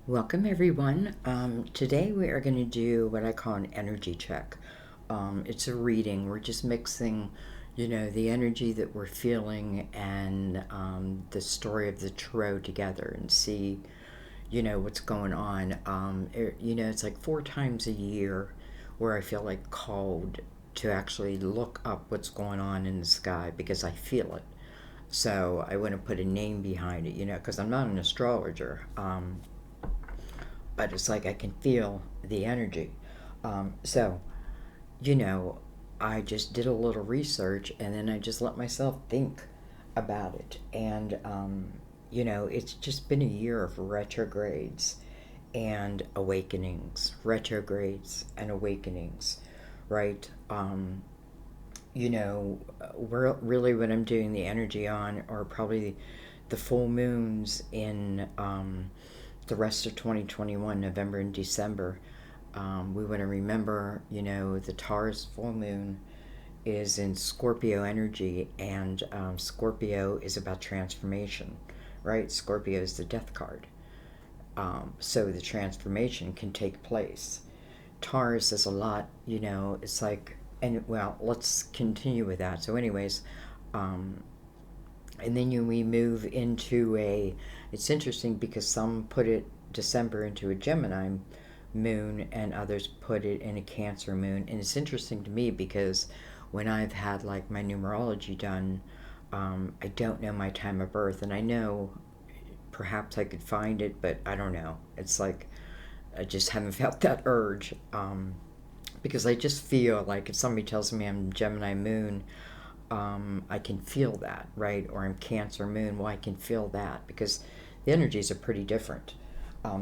Welcome everyone. Today we are going to do what I call an energy check. It's a reading. We're just mixing, the energy that we're feeling and the story of the tarot together and see, what's going on. It's like 4 times a year where I feel like called to actually look up what's going on in the sky because I feel it. So I want to put a name behind it, because I'm not an astrologer. But it's like I can feel the energy. So, you know, I just did a little research and then I just let myself think about it. And, it's just been a year of retrogrades and awakenings, retrogrades and awakenings, right? Really what I'm doing the energy on are probably the full moons in the rest of 2021, November and December. We want to remember, the Taurus full moon is in Scorpio energy, and Scorpio is about transformation, right? Scorpio is the death card. So the transformation can take place. Taurus is a lot, it's like, and well, let's continue with that. So, anyways, and then we move into it's interesting because some put it December into a Gemini moon and others put it in a Cancer moon. And it's interesting to me because when I've had like my numerology done, I don't know my time of birth, and I know perhaps I could find it, but I don't know. It's like I just haven't felt that urge, because I just feel like if somebody tells me I'm Gemini moon, I can feel that, right? Or I'm Cancer moon, well, I can feel that because the energies are pretty different.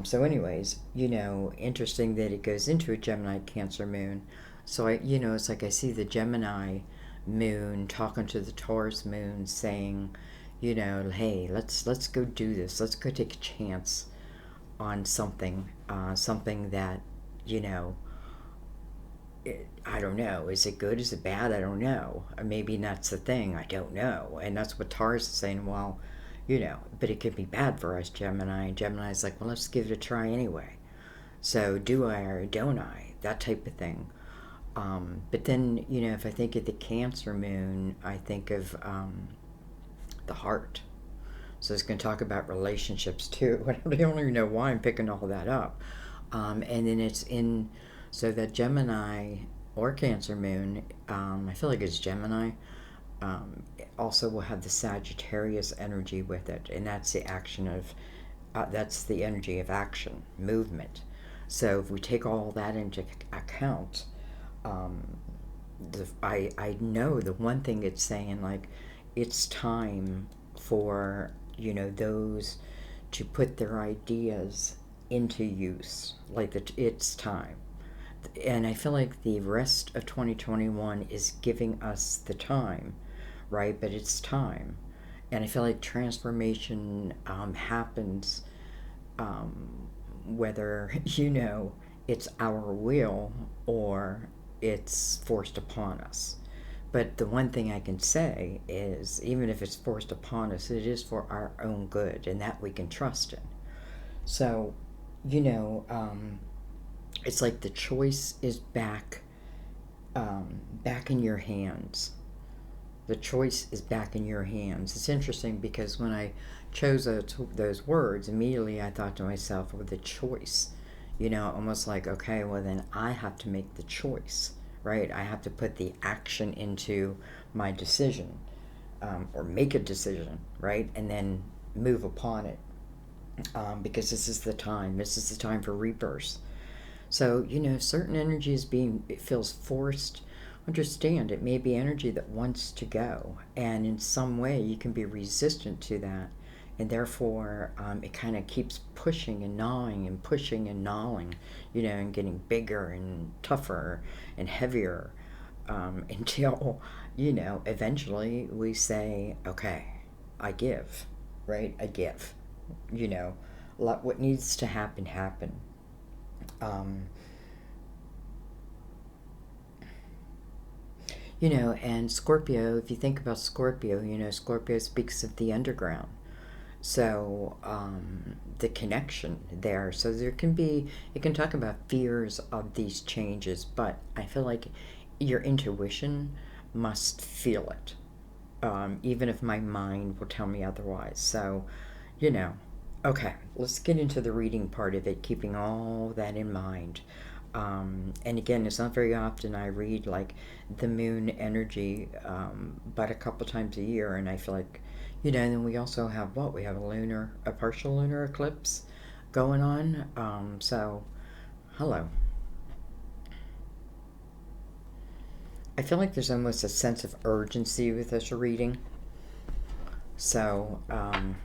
So, anyways, interesting that it goes into a Gemini Cancer moon. So, it's like I see the Gemini moon talking to the Taurus moon saying, hey, let's go do this. Let's go take a chance on something that, you know, I don't know. Is it good? Is it bad? I don't know. Or maybe that's the thing. I don't know. And that's what Taurus is saying. Well, but it could be bad for us, Gemini. And Gemini's like, well, let's give it a try anyway. So do I or don't I? That type of thing. But then, if I think of the Cancer moon, I think of the heart. So it's going to talk about relationships too. I don't even know why I'm picking all that up. And then it's in, so that Gemini or Cancer moon, I feel like it's Gemini, also will have the Sagittarius energy with it. And that's the action of, that's the energy of action, movement. So if we take all that into account, I know the one thing it's saying, like, it's time for, those to put their ideas into use. Like, it's time. And I feel like the rest of 2021 is giving us the time, right? But it's time. And I feel like transformation happens, whether, it's our will or it's forced upon us. But the one thing I can say is, even if it's forced upon us, it is for our own good, and that we can trust in. So, you know, it's like the choice is back in your hands. The choice is back in your hands. It's interesting because when I chose those words, immediately I thought to myself, well, the choice, almost like, okay, well, then I have to make the choice, right? I have to put the action into my decision, or make a decision, right? And then move upon it, because this is the time. This is the time for rebirth. So, certain energy it feels forced. Understand, it may be energy that wants to go, and in some way you can be resistant to that, and therefore it kind of keeps pushing and gnawing and pushing and gnawing, and getting bigger and tougher and heavier, until, eventually we say, okay, I give, right? I give, let what needs to happen happen. Um, and Scorpio, if you think about Scorpio, Scorpio speaks of the underground. So the connection there. So there can be, it can talk about fears of these changes, but I feel like your intuition must feel it, even if my mind will tell me otherwise. So, you know, okay, let's get into the reading part of it, keeping all that in mind. And again, it's not very often I read like the moon energy, but a couple times a year, and I feel like, and then we also have what? We have a partial lunar eclipse going on. So, hello. I feel like there's almost a sense of urgency with this reading. So,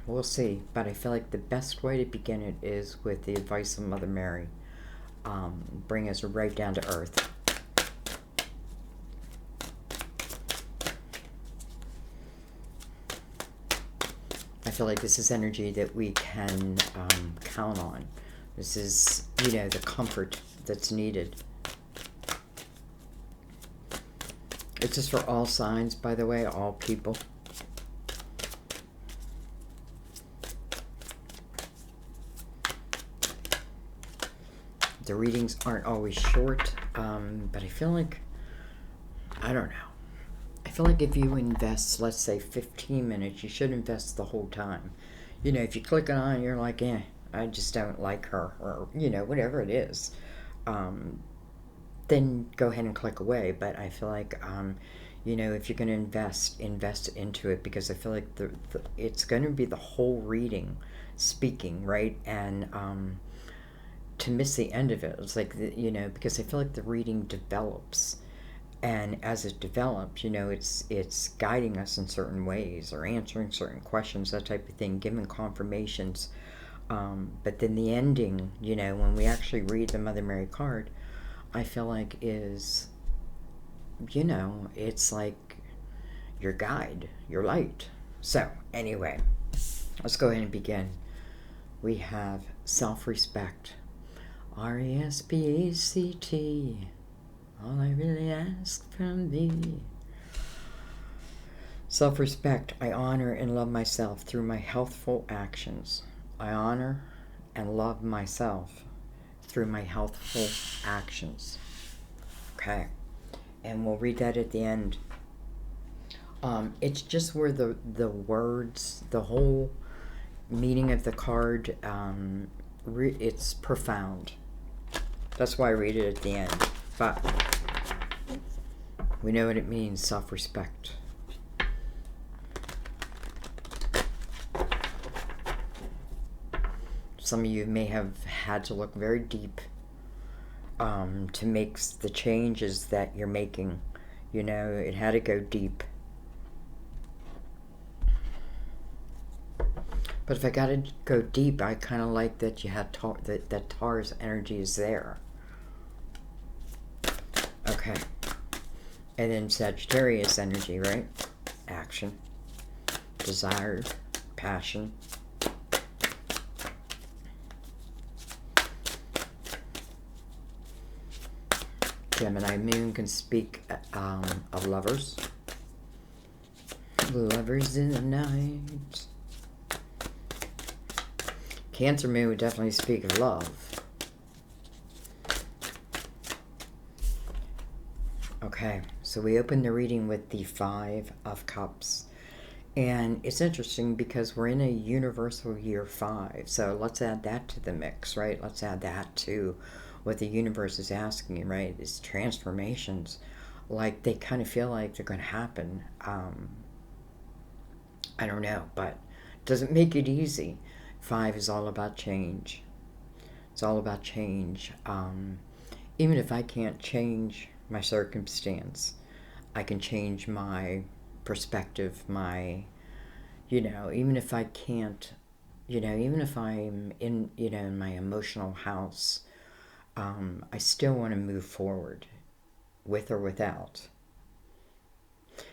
we'll see. But I feel like the best way to begin it is with the advice of Mother Mary. Bring us right down to earth. I feel like this is energy that we can count on. This is, the comfort that's needed. It's just for all signs, by the way, all people. The readings aren't always short, but I feel like, I don't know. I feel like if you invest, let's say 15 minutes, you should invest the whole time. If you click on it, you're like, I just don't like her, or, whatever it is. Then go ahead and click away. But I feel like, if you're going to invest into it, because I feel like it's going to be the whole reading speaking, right? And to miss the end of it, it's like, because I feel like the reading develops. And as it develops, it's guiding us in certain ways or answering certain questions, that type of thing, giving confirmations. But then the ending, when we actually read the Mother Mary card, I feel like is, it's like your guide, your light. So, anyway, let's go ahead and begin. We have self-respect. RESPECT. All I really ask from thee. Self-respect. I honor and love myself through my healthful actions. I honor and love myself through my healthful actions. Okay. And we'll read that at the end. It's just where the words, the whole meaning of the card, it's profound. That's why I read it at the end. But we know what it means, self-respect. Some of you may have had to look very deep to make the changes that you're making. It had to go deep. But if I got to go deep, I kind of like that you had that Taurus energy is there. Okay. And then Sagittarius energy, right? Action, desire, passion. Gemini moon can speak of lovers. Lovers in the night. Cancer moon would definitely speak of love. Okay, so we open the reading with the 5 of Cups. And it's interesting because we're in a universal year 5. So let's add that to the mix, right? Let's add that to what the universe is asking, right? These transformations, like they kind of feel like they're going to happen. I don't know, but it doesn't make it easy. 5 is all about change. It's all about change. Even if I can't change my circumstance, I can change my perspective, even if I can't, even if I'm in, in my emotional house, I still want to move forward, with or without.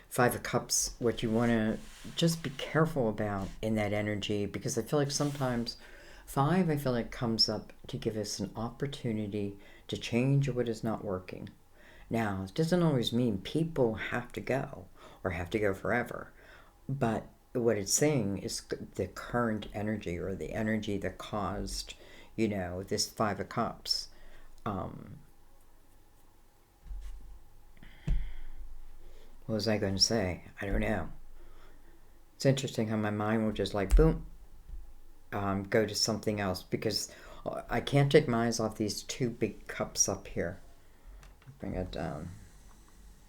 5 of Cups, what you want to just be careful about in that energy, because I feel like sometimes 5, I feel like comes up to give us an opportunity to change what is not working. Now, it doesn't always mean people have to go or have to go forever, but what it's saying is the current energy, or the energy that caused, this Five of Cups. What was I going to say? I don't know. It's interesting how my mind will just like, boom, go to something else, because I can't take my eyes off these two big cups up here. Bring it down.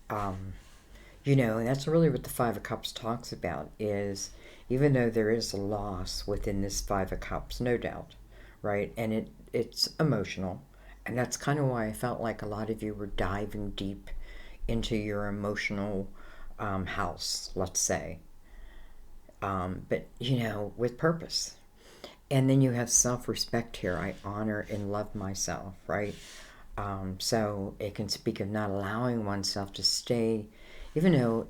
And that's really what the Five of Cups talks about, is even though there is a loss within this Five of Cups, no doubt, right? And it's emotional. And that's kind of why I felt like a lot of you were diving deep into your emotional house, let's say. But, with purpose. And then you have self-respect here. I honor and love myself, right? So it can speak of not allowing oneself to stay, even though,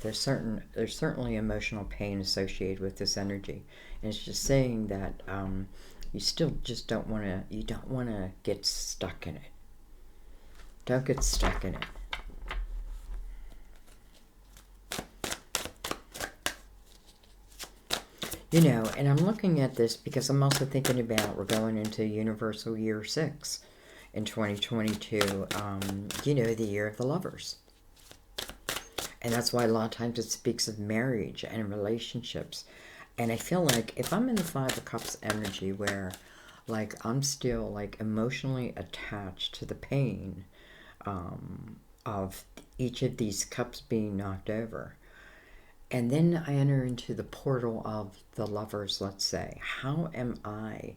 there's certainly emotional pain associated with this energy. And it's just saying that you still just don't want to get stuck in it. Don't get stuck in it. And I'm looking at this because I'm also thinking about, we're going into Universal Year 6 in 2022, the year of the lovers. And that's why a lot of times it speaks of marriage and relationships. And I feel like if I'm in the Five of Cups energy, where like I'm still like emotionally attached to the pain of each of these cups being knocked over, and then I enter into the portal of the lovers, let's say, how am I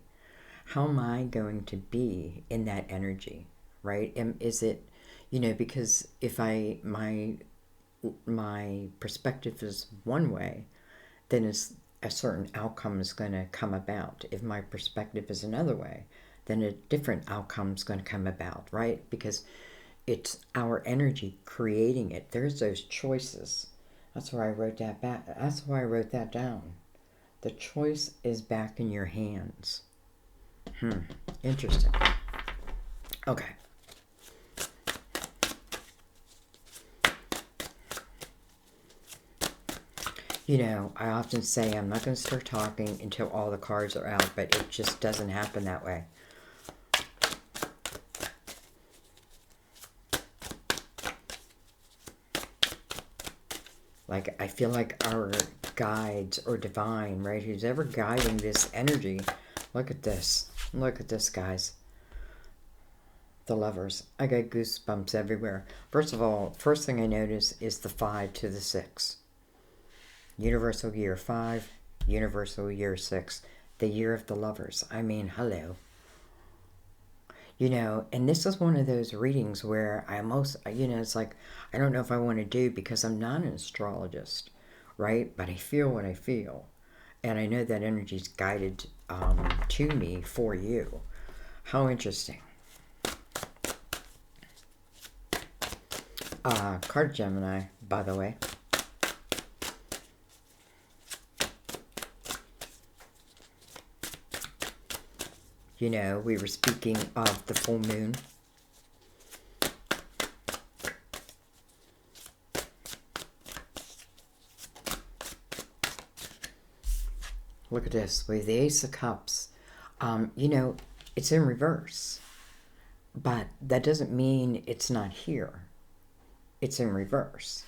going to be in that energy, right? Is it, because if my perspective is one way, then a certain outcome is going to come about. If my perspective is another way, then a different outcome is going to come about, right? Because it's our energy creating it. There's those choices. That's why I wrote that back. That's why I wrote that down. The choice is back in your hands. Interesting. Okay. I often say I'm not going to start talking until all the cards are out, but it just doesn't happen that way. Like, I feel like our guides or divine, right, who's ever guiding this energy, look at this. Look at this, guys. The lovers. I got goosebumps everywhere. First of all, first thing I notice is the 5 to the 6. Universal Year 5, Universal Year 6. The year of the lovers. I mean, hello. And this is one of those readings where I almost, it's like, I don't know if I want to do, because I'm not an astrologist, right? But I feel what I feel. And I know that energy is guided to me for you. How interesting. Card Gemini, by the way. We were speaking of the full moon. Look at this, with the Ace of Cups. It's in reverse. But that doesn't mean it's not here. It's in reverse.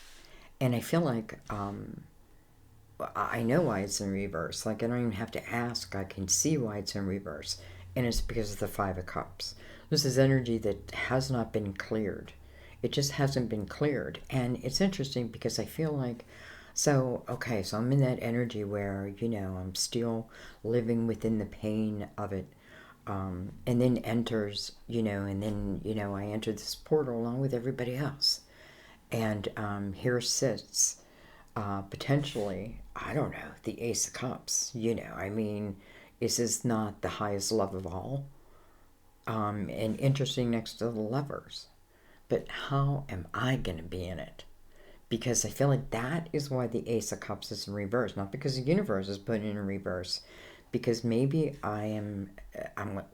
And I feel like I know why it's in reverse. Like, I don't even have to ask. I can see why it's in reverse. And it's because of the Five of Cups. This is energy that has not been cleared. It just hasn't been cleared. And it's interesting because I feel like, so I'm in that energy where, I'm still living within the pain of it. And then enters, I enter this portal along with everybody else. And here sits, potentially, I don't know, the Ace of Cups. This is not the highest love of all. And interesting next to the lovers. But how am I going to be in it? Because I feel like that is why the Ace of Cups is in reverse. Not because the universe is put in reverse. Because maybe I'm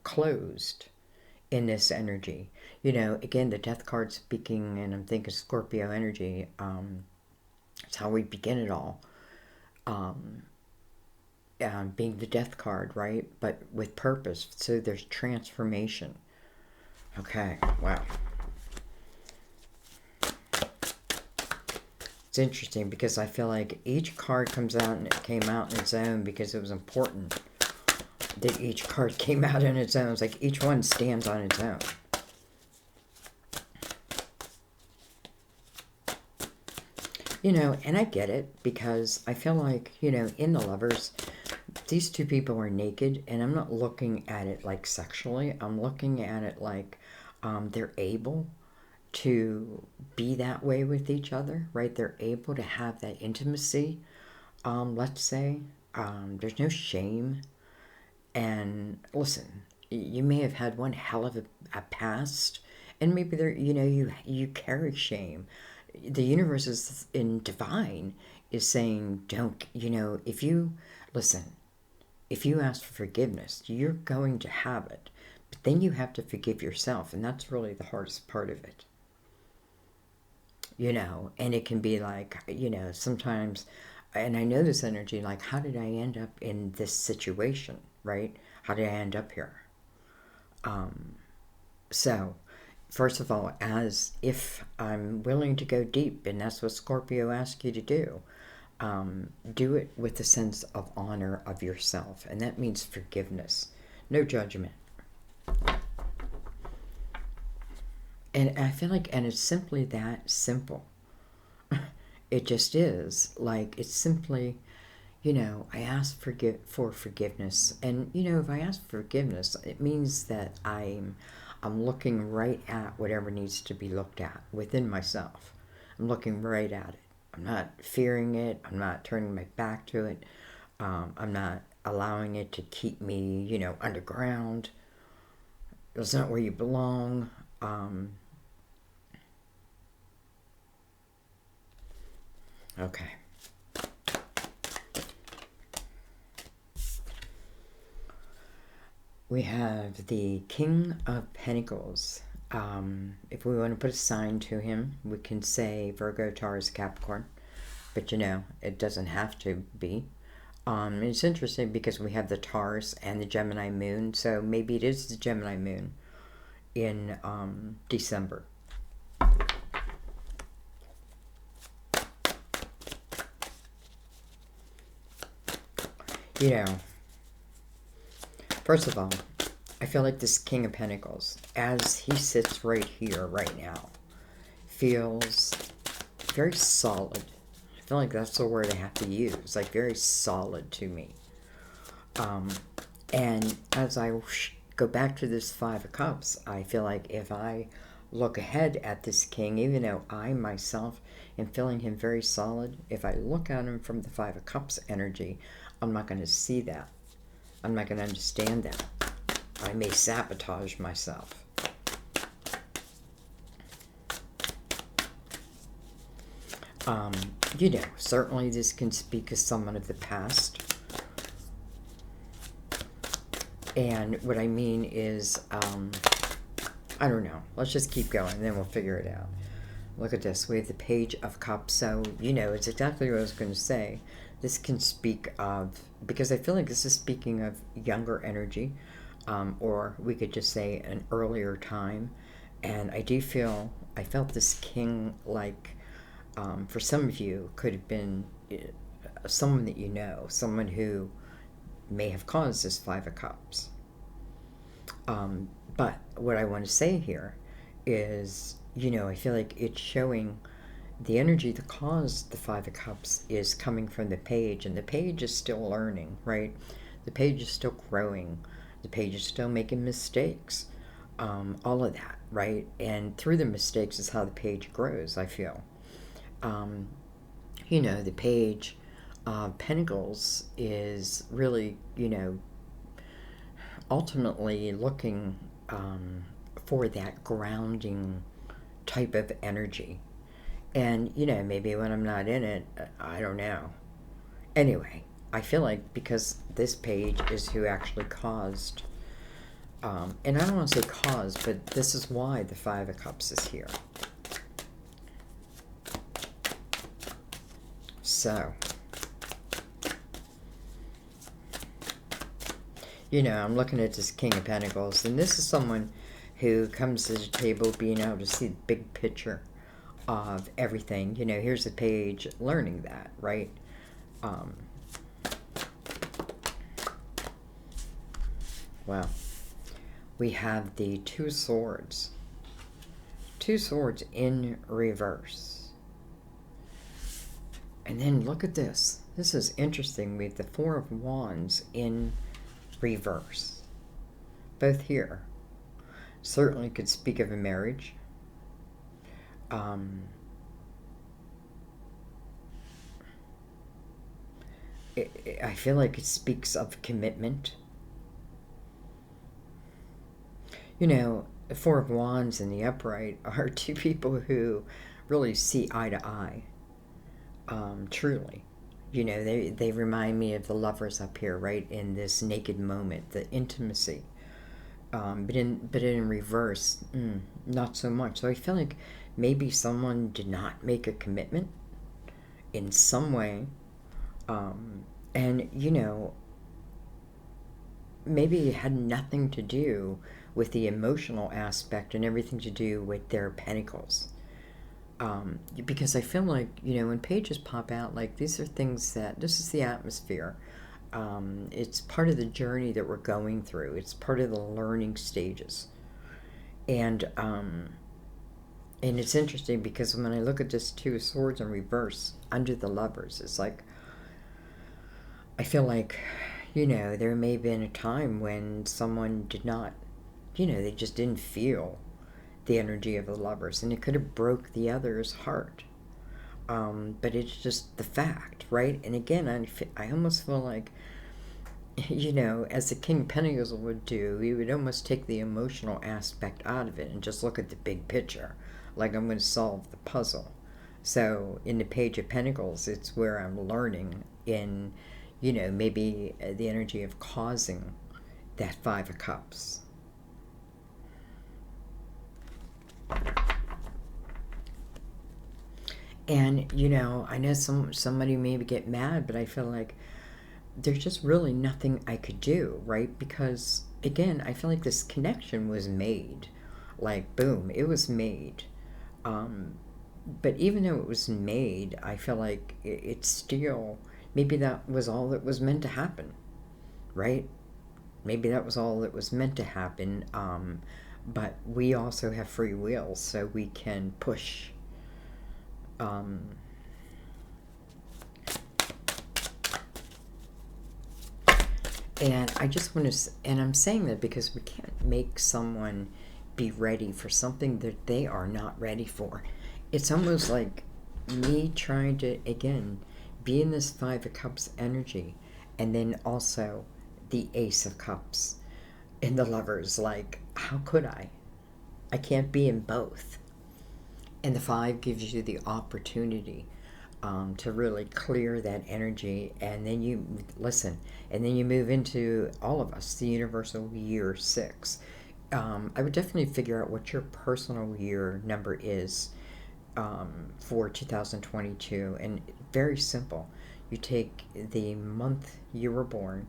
closed in this energy. Again, the Death card speaking, and I'm thinking Scorpio energy. It's how we begin it all. um, being the death card, right? But with purpose. So there's transformation. Okay, wow. It's interesting because I feel like each card comes out and it came out in its own because it was important that each card came out on its own. It's like each one stands on its own. You know, and I get it because I feel like, you know, in the Lovers, these two people are naked, and I'm not looking at it like sexually. I'm looking at it like they're able to be that way with each other, right? They're able to have that intimacy, let's say. There's no shame. And listen, you may have had one hell of a past, and maybe there, you know, you carry shame. The universe is in divine is saying, don't, you know, if you listen, if you ask for forgiveness, you're going to have it. But then you have to forgive yourself, and that's really the hardest part of it. You know, and it can be like, you know, sometimes, and I know this energy, like, how did I end up in this situation, right? How did I end up here? So, first of all, as if I'm willing to go deep, and that's what Scorpio asks you to do it with a sense of honor of yourself, and that means forgiveness, no judgment. And I feel like, and it's simply that simple. It just is. Like, it's simply, you know, I ask for forgiveness. And, you know, if I ask for forgiveness, it means that I'm looking right at whatever needs to be looked at within myself. I'm looking right at it. I'm not fearing it. I'm not turning my back to it. I'm not allowing it to keep me, you know, underground. It's not where you belong. Okay. We have the King of Pentacles. If we want to put a sign to him, we can say Virgo, Taurus, Capricorn. But you know, it doesn't have to be. It's interesting because we have the Taurus and the Gemini moon. So maybe it is the Gemini moon in December. You know, first of all, I feel like this King of Pentacles, as he sits right here, right now, feels very solid. I feel like that's the word I have to use, like very solid to me. And as I go back to this Five of Cups, I feel like if I look ahead at this king, even though I myself am feeling him very solid, if I look at him from the Five of Cups energy, I'm not going to see that. I'm not going to understand that. I may sabotage myself. You know, certainly this can speak as someone of the past. And what I mean is, I don't know. Let's just keep going, and then we'll figure it out. Look at this. We have the Page of Cups. So, you know, it's exactly what I was going to say. This can speak of, because I feel like this is speaking of younger energy, or we could just say an earlier time. And I do feel, I felt this king, like, for some of you, could have been someone that you know, someone who may have caused this Five of Cups. But what I want to say here is, you know, I feel like it's showing the energy that caused the Five of Cups is coming from the Page, and the Page is still learning, right? The Page is still growing. The Page is still making mistakes. All of that, right? And through the mistakes is how the Page grows, I feel. You know, the Page Pentacles is really, you know, ultimately looking for that grounding type of energy. And, you know, maybe when I'm not in it, I don't know. Anyway, I feel like because this Page is who actually caused, and I don't want to say caused, but this is why the Five of Cups is here. So, I'm looking at this King of Pentacles, and this is someone who comes to the table being able to see the big picture of everything. Here's a page learning that, right? Well, we have the Two Swords. Two Swords in reverse. And then look at this. This is interesting. We have the Four of Wands in reverse. Both here. Certainly could speak of a marriage. I feel like it speaks of commitment. The Four of Wands and the upright are two people who really see eye to eye. Truly. They remind me of the lovers up here, right? In this naked moment, the intimacy. But in reverse, not so much. So I feel like maybe someone did not make a commitment in some way. And, maybe it had nothing to do with the emotional aspect and everything to do with their pentacles. Because I feel like, when pages pop out, like these are things that, this is the atmosphere. It's part of the journey that we're going through. It's part of the learning stages. And it's interesting because when I look at this Two of Swords in reverse under the Lovers, it's like, I feel like, there may have been a time when someone did not, they just didn't feel the energy of the Lovers, and it could have broke the other's heart. But it's just the fact, right? And again, I almost feel like, as the King of Pentacles would do, he would almost take the emotional aspect out of it and just look at the big picture, like I'm going to solve the puzzle. So in the Page of Pentacles, it's where I'm learning in, maybe the energy of causing that Five of Cups. And, I know somebody maybe get mad, but I feel like there's just really nothing I could do, right? Because, again, I feel like this connection was made. Like, boom, it was made. But even though it was made, I feel like it's still, maybe that was all that was meant to happen, right? Maybe that was all that was meant to happen. But we also have free will, so we can push. And I just want to, and I'm saying that because we can't make someone be ready for something that they are not ready for. It's almost like me trying to, again, be in this Five of Cups energy, and then also the Ace of Cups in the Lovers. Like, how could I? I can't be in both. And the Five gives you the opportunity to really clear that energy, and then you listen, and then you move into, all of us, the universal year 6. I would definitely figure out what your personal year number is for 2022, and very simple. You take the month you were born,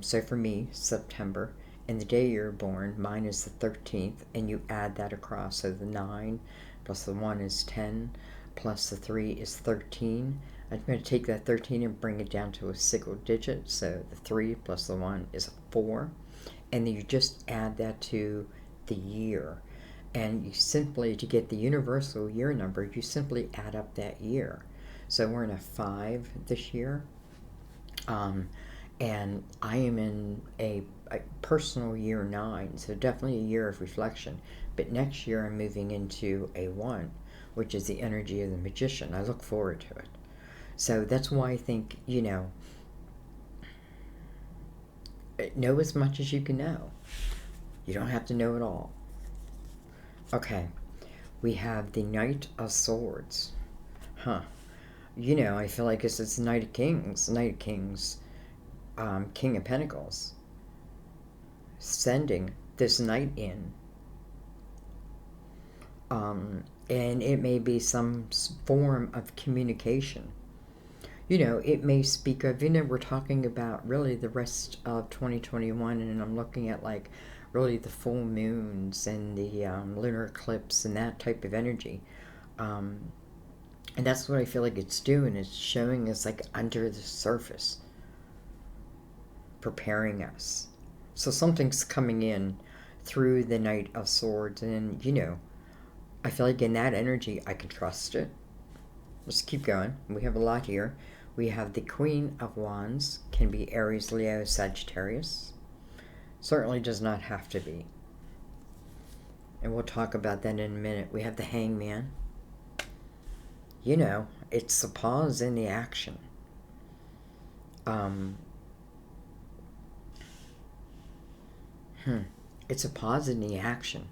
so for me, September, and the day you're born, mine is the 13th, and you add that across. So the 9 plus the 1 is 10, plus the 3 is 13. I'm going to take that 13 and bring it down to a single digit. So the 3 plus the 1 is 4. And then you just add that to the year. And you simply, to get the universal year number, you simply add up that year. So we're in a 5 this year. And I am in a personal year 9, so definitely a year of reflection. But next year I'm moving into a 1, which is the energy of the Magician. I look forward to it. So that's why I think, know as much as you can know. You don't have to know it all. Okay, we have the Knight of Swords. I feel like this is the Knight of Kings. Knight of Kings, King of Pentacles. Sending this knight in. And it may be some form of communication. it may speak of, we're talking about really the rest of 2021, and I'm looking at like really the full moons and the lunar eclipse and that type of energy. Um, and that's what I feel like it's doing. It's showing us like under the surface, preparing us. So something's coming in through the Knight of Swords, and I feel like in that energy, I can trust it. Let's keep going. We have a lot here. We have the Queen of Wands, can be Aries, Leo, Sagittarius. Certainly does not have to be. And we'll talk about that in a minute. We have the Hangman. It's a pause in the action. It's a pause in the action.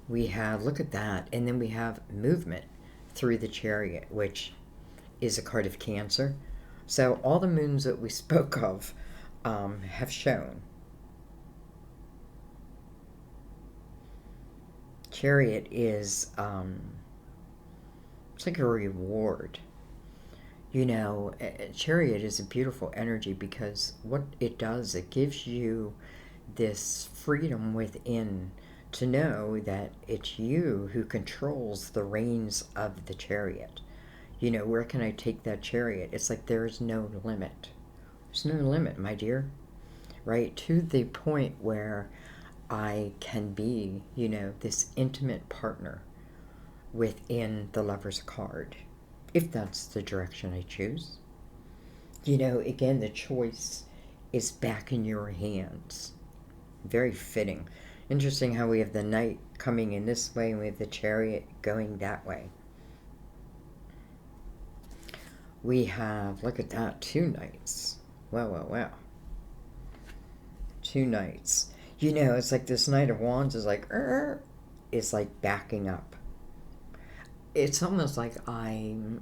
We have, look at that, and then we have movement through the Chariot, which is a card of Cancer. So all the moons that we spoke of have shown. Chariot is, it's like a reward. Chariot is a beautiful energy because what it does, it gives you this freedom within to know that it's you who controls the reins of the chariot. Where can I take that chariot? It's like there is no limit. There's no limit, my dear. Right? To the point where I can be, this intimate partner within the Lover's card, if that's the direction I choose. Again, the choice is back in your hands. Very fitting. Interesting how we have the Knight coming in this way and we have the Chariot going that way. We have, look at that, 2 Knights. Wow. 2 Knights. It's like this Knight of Wands is like, it's like backing up. It's almost like I'm,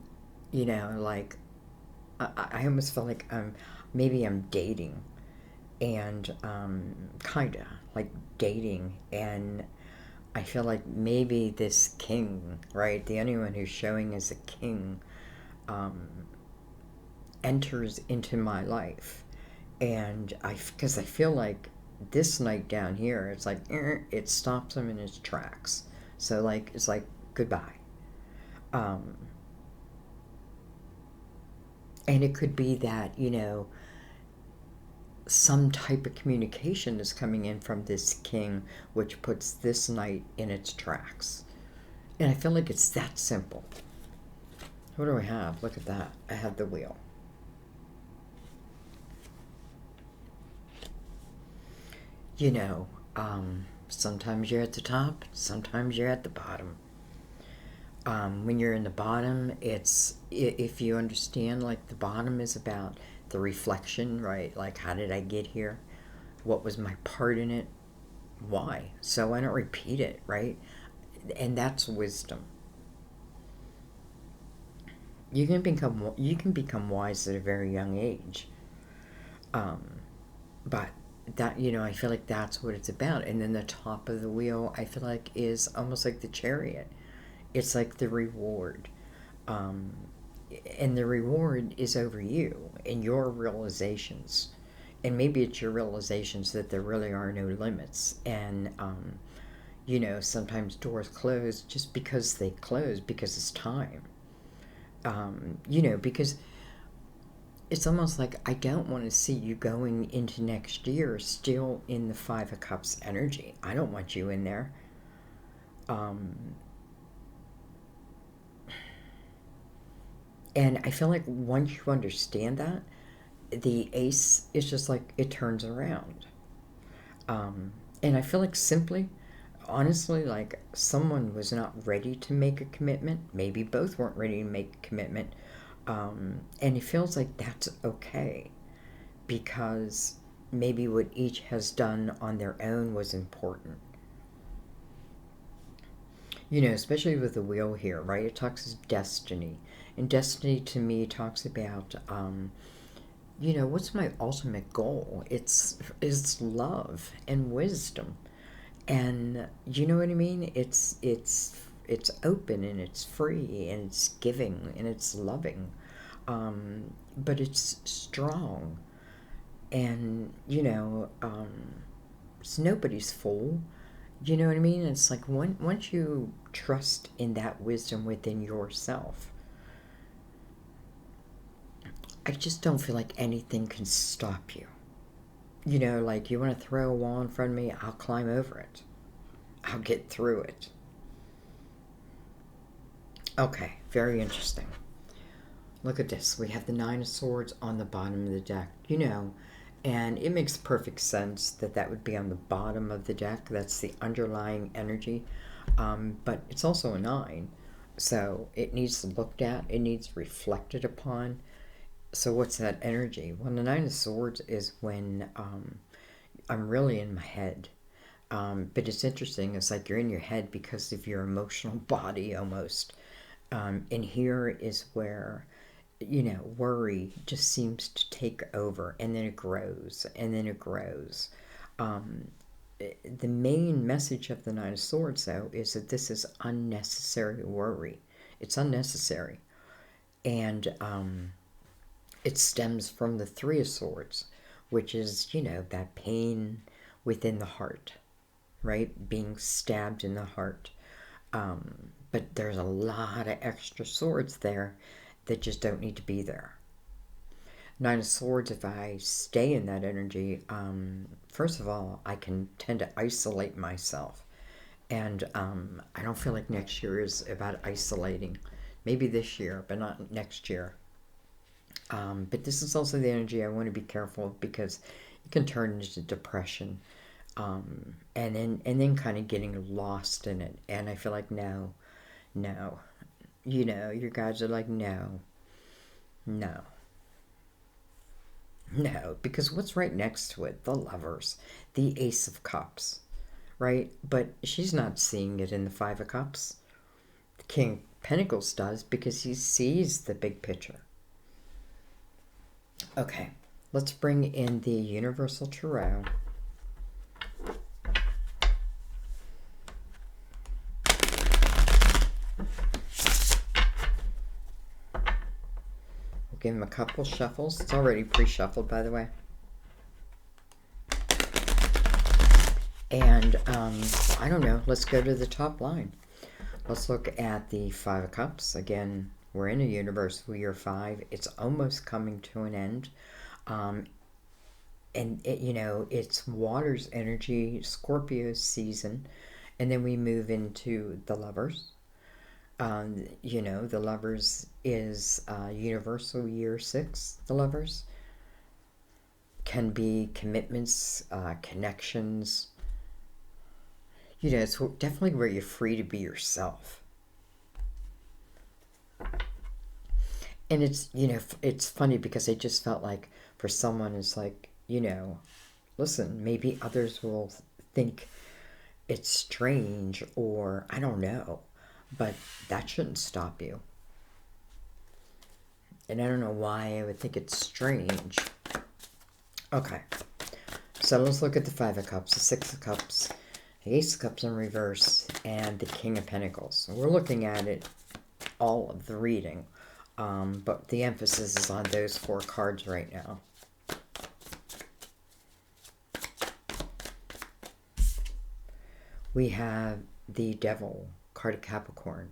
like, I almost feel like maybe I'm dating, and kinda like dating, and I feel like maybe this king, right, the only one who's showing as a king, enters into my life, and because I feel like this Knight down here, it's like it stops him in his tracks. So like it's like goodbye. And it could be that, some type of communication is coming in from this king, which puts this Knight in its tracks. And I feel like it's that simple. What do I have? Look at that. I have the Wheel. Sometimes you're at the top, sometimes you're at the bottom. When you're in the bottom, it's, if you understand, like the bottom is about the reflection, right? Like, how did I get here? What was my part in it? Why? So I don't repeat it, right? And that's wisdom. You can become wise at a very young age. But that, I feel like that's what it's about. And then the top of the wheel, I feel like, is almost like the Chariot. It's like the reward. And the reward is over you and your realizations. And maybe it's your realizations that there really are no limits. And, sometimes doors close just because they close, because it's time. Because it's almost like I don't want to see you going into next year still in the 5 of Cups energy. I don't want you in there. And I feel like once you understand that, the Ace is just like it turns around. And I feel like simply, honestly, like someone was not ready to make a commitment. Maybe both weren't ready to make a commitment. And it feels like that's okay, because maybe what each has done on their own was important. Especially with the wheel here, right? It talks of destiny. And destiny to me talks about, what's my ultimate goal? It's love and wisdom. And you know what I mean? It's it's open and it's free and it's giving and it's loving, but it's strong. And it's nobody's fool. You know what I mean? It's like once you trust in that wisdom within yourself, I just don't feel like anything can stop you. Like, you want to throw a wall in front of me, I'll climb over it. I'll get through it. Okay, very interesting. Look at this. We have the Nine of Swords on the bottom of the deck. And it makes perfect sense that that would be on the bottom of the deck. That's the underlying energy. But it's also a 9. So it needs looked at. It needs reflected upon. So what's that energy? Well, the Nine of Swords is when I'm really in my head. But it's interesting. It's like you're in your head because of your emotional body almost. And here is where, worry just seems to take over, and then it grows, and then it grows. The main message of the Nine of Swords, though, is that this is unnecessary worry. It's unnecessary. And it stems from the Three of Swords, which is, that pain within the heart, right? Being stabbed in the heart. But there's a lot of extra swords there that just don't need to be there. Nine of Swords, if I stay in that energy, first of all, I can tend to isolate myself. And I don't feel like next year is about isolating. Maybe this year, but not next year. But this is also the energy I want to be careful of, because it can turn into depression. And then kind of getting lost in it. And I feel like, no. Your guides are like, no. Because what's right next to it? The Lovers, the Ace of Cups, right? But she's not seeing it in the Five of Cups. The King of Pentacles does, because he sees the big picture. Okay, let's bring in the Universal Tarot. Give him a couple shuffles. It's already pre-shuffled, by the way. And I don't know. Let's go to the top line. Let's look at the Five of Cups. Again, we're in a universal year 5. It's almost coming to an end. And it's water's energy, Scorpio's season, and then we move into the Lovers. The Lovers is universal year 6. The Lovers can be commitments, connections. It's definitely where you're free to be yourself. And it's funny, because I just felt like for someone, it's like, listen, maybe others will think it's strange, or I don't know. But that shouldn't stop you. And I don't know why I would think it's strange. Okay. So let's look at the Five of Cups, the Six of Cups, the Ace of Cups in reverse, and the King of Pentacles. So we're looking at it, all of the reading. But the emphasis is on those 4 cards right now. We have the Devil, card of Capricorn.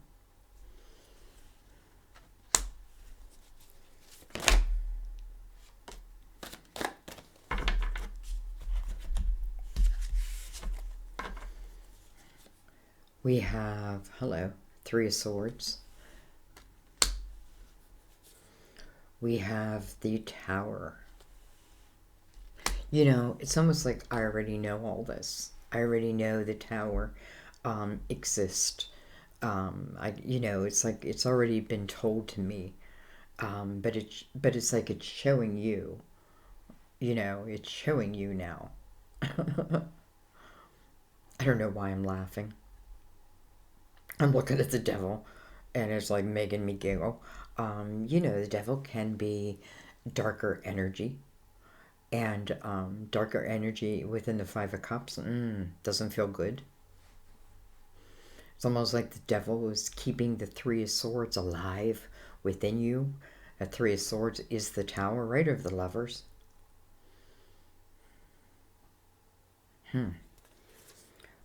We have, Three of Swords. We have the Tower. It's almost like I already know all this. I already know the Tower exists. It's like it's already been told to me. But it's like it's showing you. It's showing you now. I don't know why I'm laughing. I'm looking at the Devil, and it's like making me giggle. The Devil can be darker energy, and darker energy within the Five of Cups doesn't feel good. It's almost like the devil is keeping the Three of Swords alive within you. A Three of Swords is the Tower, right, of the Lovers.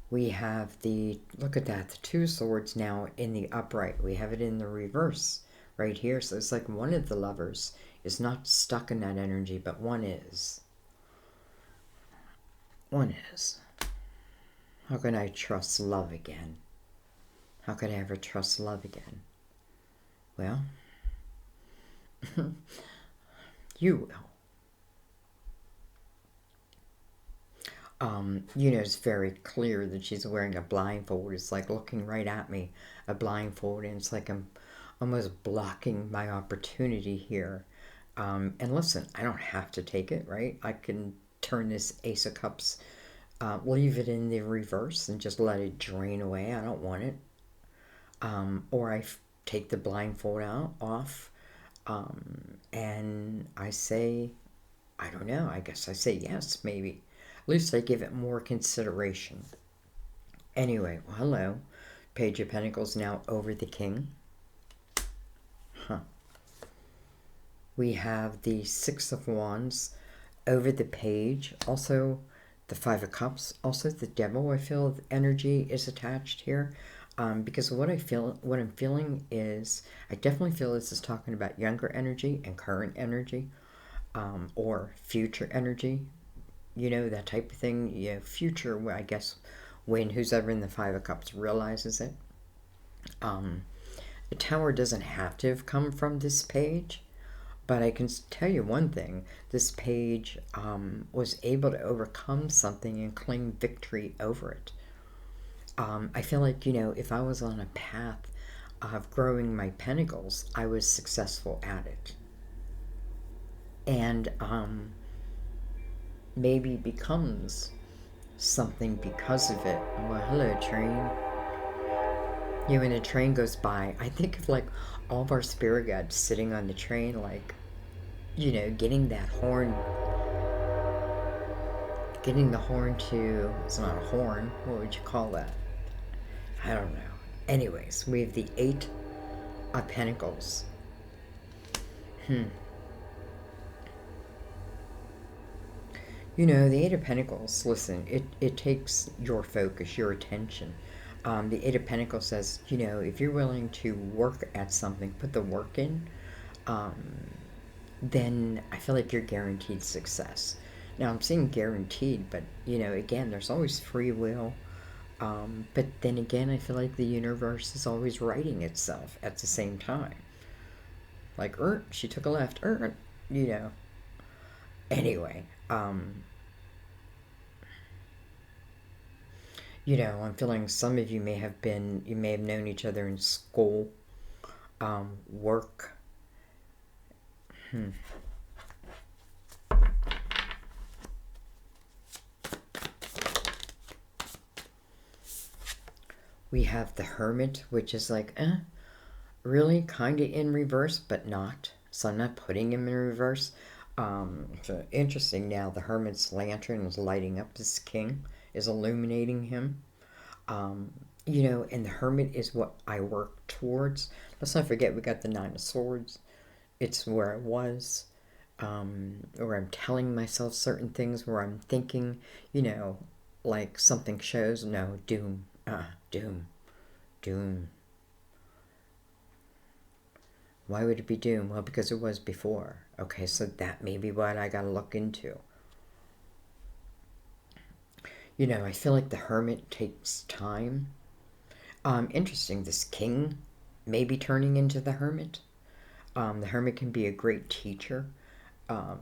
We have the, look at that, the Two of Swords now in the upright. We have it in the reverse right here. So it's like one of the lovers is not stuck in that energy, but one is. One is. How can I trust love again? How could I ever trust love again? Well, you will. You know, it's very clear that she's wearing a blindfold. It's like looking right at me, a blindfold, and it's like I'm almost blocking my opportunity here. And listen, I don't have to take it, right? I can turn this Ace of Cups, leave it in the reverse and just let it drain away. I don't want it. Or I take the blindfold off, and I say, I don't know, I guess I say yes, maybe. At least I give it more consideration. Anyway, well, hello. Page of Pentacles now over the King. We have the Six of Wands over the Page. Also, the Five of Cups. Also, the Devil, I feel energy is attached here. Because what I'm feeling is, I definitely feel this is talking about younger energy and current energy, or future energy, you know, that type of thing. You know, future, I guess, when who's ever in the Five of Cups realizes it. The Tower doesn't have to have come from this page, but I can tell you one thing. This page was able to overcome something and claim victory over it. I feel like, you know, if I was on a path of growing my pentacles, I was successful at it. And maybe becomes something because of it. Well, hello, train. You know, when a train goes by, I think of like all of our spirit guides sitting on the train, like, you know, getting that horn. Getting the horn to, it's not a horn, what would you call that? I don't know. Anyways, we have the Eight of Pentacles. You know, the Eight of Pentacles, listen, it takes your focus, your attention. The Eight of Pentacles says, you know, if you're willing to work at something, put the work in, then I feel like you're guaranteed success. Now, I'm saying guaranteed, but, you know, again, there's always free will. But then again, I feel like the universe is always righting itself at the same time. Like, she took a left, you know. Anyway, you know, I'm feeling some of you may have known each other in school, work. We have the Hermit, which is like, really kind of in reverse, but not. So I'm not putting him in reverse. So interesting now, the Hermit's lantern is lighting up this King, is illuminating him. You know, and the Hermit is what I work towards. Let's not forget, we got the Nine of Swords. It's where I was, where I'm telling myself certain things, where I'm thinking, you know, like something shows, no, doom. Doom. Why would it be doom? Well, because it was before. Okay, so that may be what I gotta look into. You know, I feel like the Hermit takes time. Interesting, this King may be turning into the Hermit. The Hermit can be a great teacher,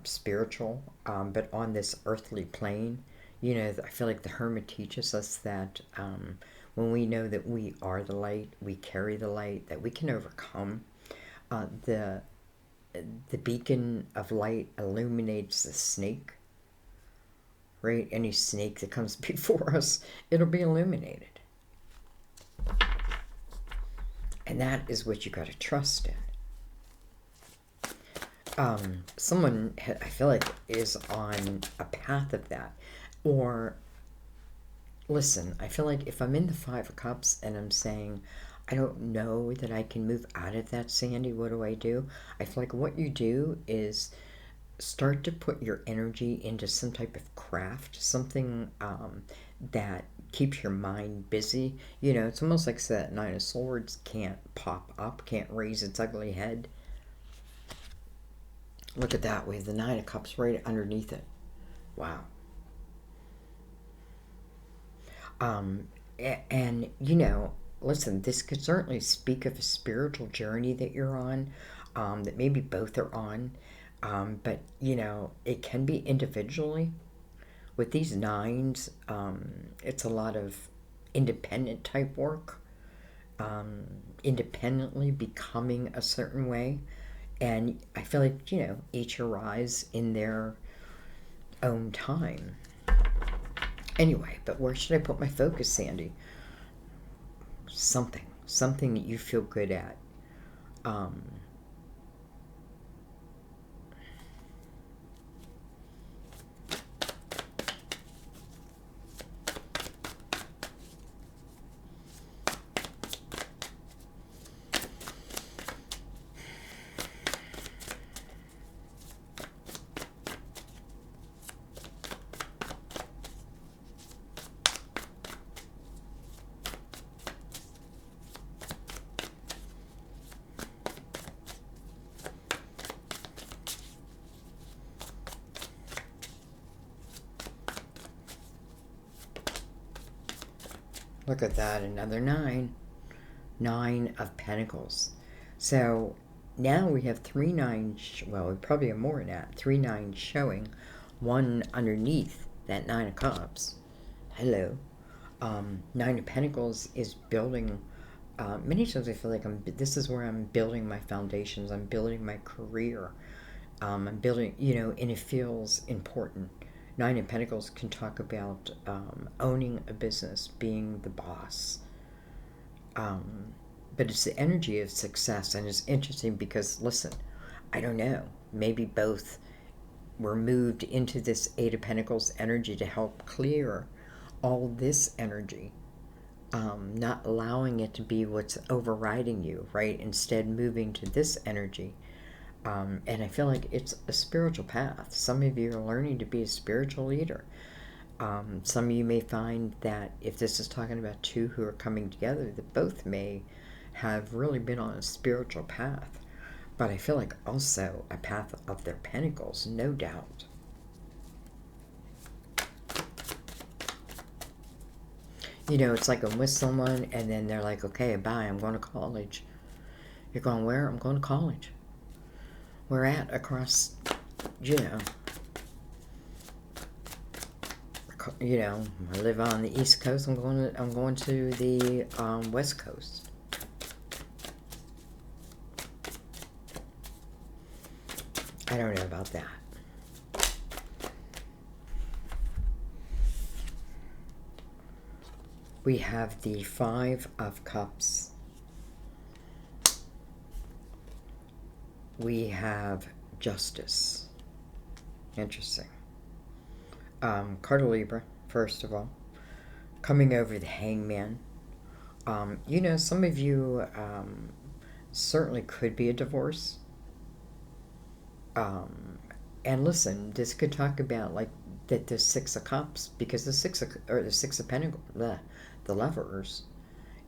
spiritual, but on this earthly plane, you know, I feel like the Hermit teaches us that when we know that we are the light, we carry the light, that we can overcome. The beacon of light illuminates the snake, right? Any snake that comes before us, it'll be illuminated. And that is what you got to trust in. Someone, I feel like, is on a path of that. Or listen, I feel like if I'm in the Five of Cups and I'm saying, I don't know that I can move out of that, Sandy, what do I do? I feel like what you do is start to put your energy into some type of craft, something that keeps your mind busy. You know, it's almost like that Nine of Swords can't pop up, can't raise its ugly head. Look at that. We have the Nine of Cups right underneath it. Wow. Um, and, you know, listen, this could certainly speak of a spiritual journey that you're on, that maybe both are on. But, you know, it can be individually. With these nines, it's a lot of independent type work, independently becoming a certain way. And I feel like, you know, each arise in their own time. Anyway, but where should I put my focus, Sandy? Something that you feel good at. Um, Look at that, another nine. Nine of Pentacles. So now we have three nines, well, we probably have more than that. Three nines showing, one underneath that Nine of Cups. Hello. Nine of Pentacles is building. Many times I feel like this is where I'm building my foundations. I'm building my career. I'm building, you know, and it feels important. Nine of Pentacles can talk about owning a business, being the boss. But it's the energy of success, and it's interesting because, listen, I don't know, maybe both were moved into this Eight of Pentacles energy to help clear all this energy, not allowing it to be what's overriding you, right? Instead, moving to this energy. And I feel like it's a spiritual path. Some of you are learning to be a spiritual leader. Some of you may find that if this is talking about two who are coming together, that both may have really been on a spiritual path. But I feel like also a path of their pentacles, no doubt. You know, it's like I'm with someone and then they're like, okay, bye, I'm going to college. You're going where? I'm going to college. We're at across, you know, I live on the East Coast. I'm going to the West Coast. I don't know about that. We have the Five of Cups. We have Justice. Interesting. Card of Libra, first of all. Coming over the Hangman. You know, some of you certainly could be a divorce. And listen, this could talk about like that the Six of Cups, because the Six of Pentacles, the Lovers,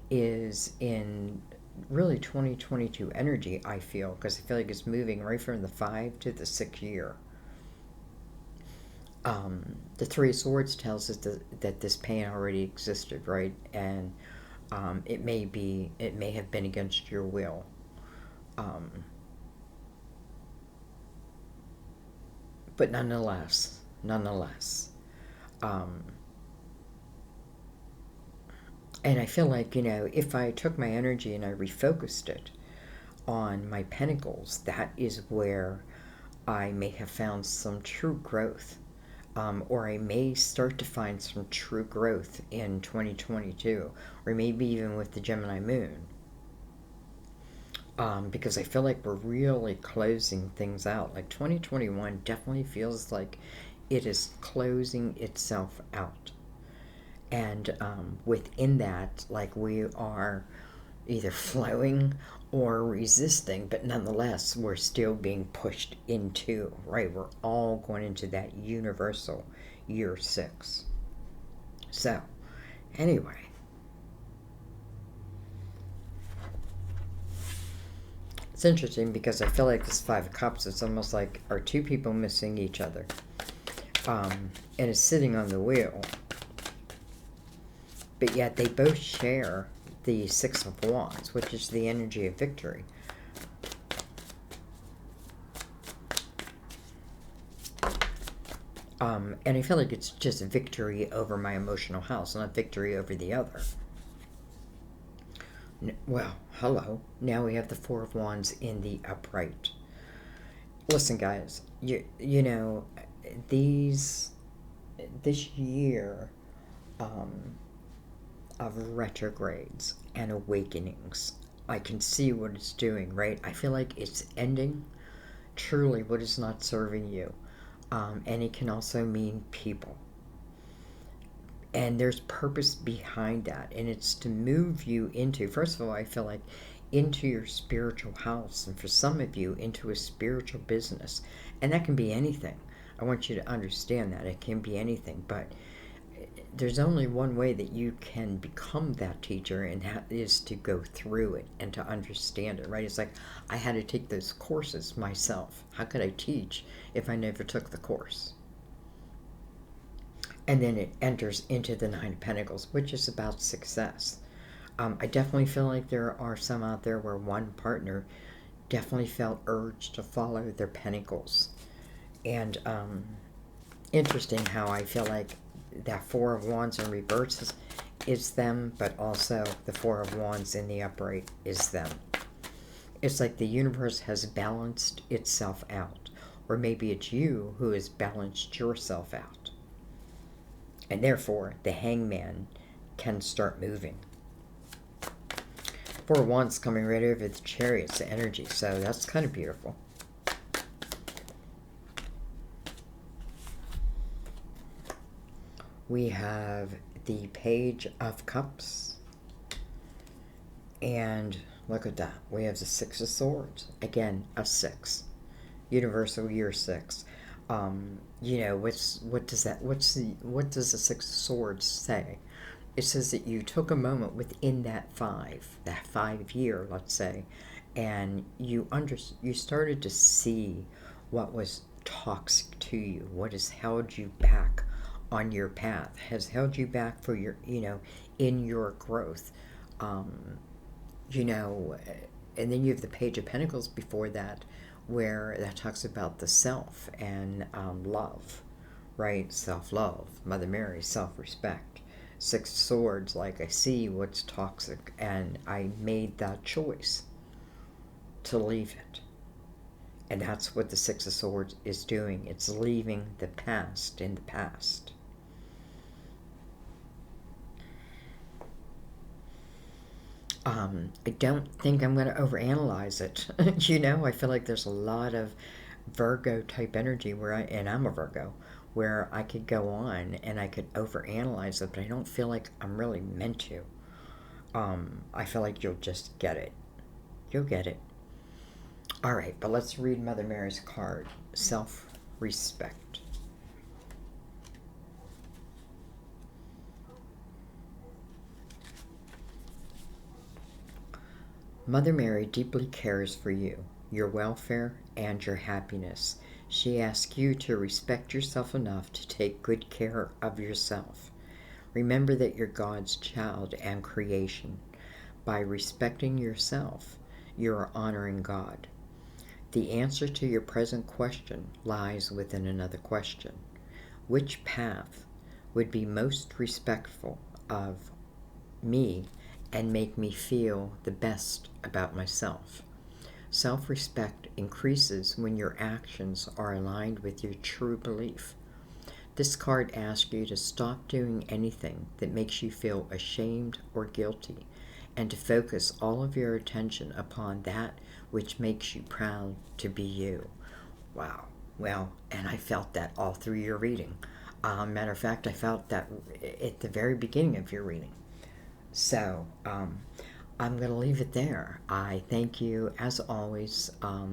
is in really 2022 energy, I feel, because I feel like it's moving right from the 5 to the 6 year. The Three of Swords tells us that this pain already existed, right? And it may have been against your will. But nonetheless, and I feel like, you know, if I took my energy and I refocused it on my pentacles, that is where I may have found some true growth. Or I may start to find some true growth in 2022, or maybe even with the Gemini moon. Because I feel like we're really closing things out. Like 2021 definitely feels like it is closing itself out. And within that, like, we are either flowing or resisting, but nonetheless, we're still being pushed into, right? We're all going into that universal year 6. So, anyway, it's interesting because I feel like this 5 of Cups, it's almost like, are two people missing each other? And it's sitting on the wheel, but yet they both share the 6 of Wands, which is the energy of victory. And I feel like it's just victory over my emotional house, not victory over the other. Well, hello. Now we have the 4 of Wands in the upright. Listen, guys, you know, this year of retrogrades and awakenings, I can see what it's doing, right? I feel like it's ending truly what is not serving you. And it can also mean people. And there's purpose behind that. And it's to move you into, first of all, I feel like, into your spiritual house. And for some of you, into a spiritual business. And that can be anything. I want you to understand that. It can be anything. But there's only one way that you can become that teacher, and that is to go through it and to understand it, right? It's like, I had to take those courses myself. How could I teach if I never took the course? And then it enters into the 9 of Pentacles, which is about success. I definitely feel like there are some out there where one partner definitely felt urged to follow their pentacles. And interesting how I feel like that 4 of Wands in reverse is them, but also the 4 of Wands in the upright is them. It's like the universe has balanced itself out. Or maybe it's you who has balanced yourself out. And therefore, the Hangman can start moving. 4 of Wands coming right over the Chariot's energy, so that's kind of beautiful. We have the Page of Cups. And look at that. We have the 6 of Swords. Again, a 6. Universal year 6. You know, what does the 6 of Swords say? It says that you took a moment within that 5 year, let's say, and you started to see what was toxic to you, what has held you back on your path, has held you back for your, in your growth. You know, and then you have the Page of Pentacles before that, where that talks about the self and love, right? Self-love, Mother Mary, self-respect. 6 of Swords, like, I see what's toxic, and I made that choice to leave it. And that's what the 6 of Swords is doing. It's leaving the past in the past. I don't think I'm going to overanalyze it. I feel like there's a lot of Virgo type energy and I'm a Virgo, where I could go on and I could overanalyze it, but I don't feel like I'm really meant to. I feel like you'll just get it. You'll get it. All right, but let's read Mother Mary's card, self-respect. Mother Mary deeply cares for you, your welfare, and your happiness. She asks you to respect yourself enough to take good care of yourself. Remember that you're God's child and creation. By respecting yourself, you are honoring God. The answer to your present question lies within another question. Which path would be most respectful of me and make me feel the best about myself? Self-respect increases when your actions are aligned with your true belief. This card asks you to stop doing anything that makes you feel ashamed or guilty, and to focus all of your attention upon that which makes you proud to be you. Wow. Well, and I felt that all through your reading. Matter of fact, I felt that at the very beginning of your reading. So, I'm going to leave it there. I thank you, as always,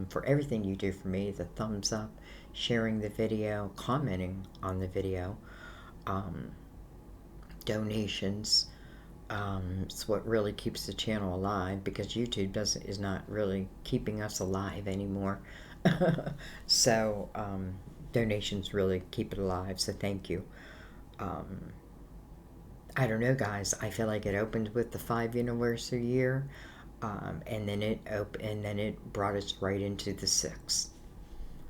for everything you do for me, the thumbs up, sharing the video, commenting on the video, donations. It's what really keeps the channel alive, because YouTube is not really keeping us alive anymore. So, donations really keep it alive, so thank you. I don't know, guys. I feel like it opened with the 5th anniversary year, and then it brought us right into the 6th.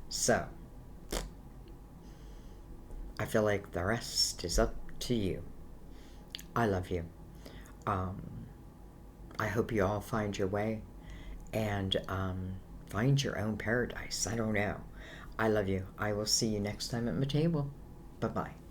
So I feel like the rest is up to you. I love you. I hope you all find your way and find your own paradise. I don't know. I love you. I will see you next time at my table. Bye bye.